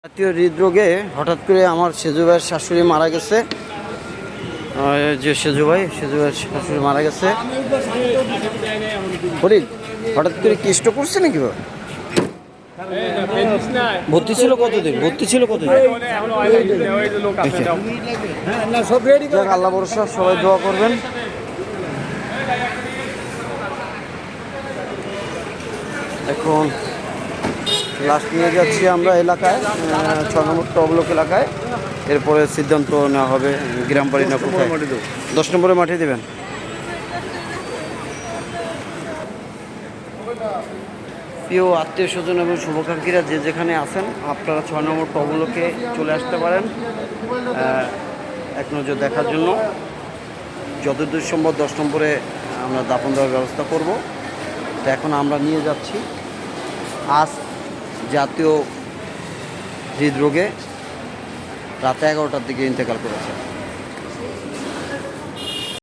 জাতীয় হৃদরোগে হঠাৎ করে আমার সেজু ভাইয়ের শাশুড়ি মারা গেছে। যে সেজু ভাইয়ের শাশুড়ি মারা গেছে। ফরিদ হঠাৎ করে কি স্ট্রোক করছে নাকি? ভর্তি ছিল কতদিন? আল্লাহ ভরসা, সবাই দোয়া করবেন। এখন লাশ নিয়ে যাচ্ছি আমরা এলাকায়, 6 নম্বর টবলক এলাকায়। এরপরে সিদ্ধান্ত নেওয়া হবে গ্রাম বাড়ি না কোথায়। 10 নম্বরে মাঠে দেবেন। প্রিয় আত্মীয় স্বজন এবং শুভাকাঙ্ক্ষীরা যে যেখানে আছেন, আপনারা 6 নম্বর টবলকে চলে আসতে পারেন এক নজর দেখার জন্য। যতদূর সম্ভব 10 নম্বরে আমরা দাফন দেওয়ার ব্যবস্থা করব। তো এখন আমরা নিয়ে যাচ্ছি। আজ জাতীয় হৃদরোগে রাত 11টার দিকে ইন্তেকাল করেছে।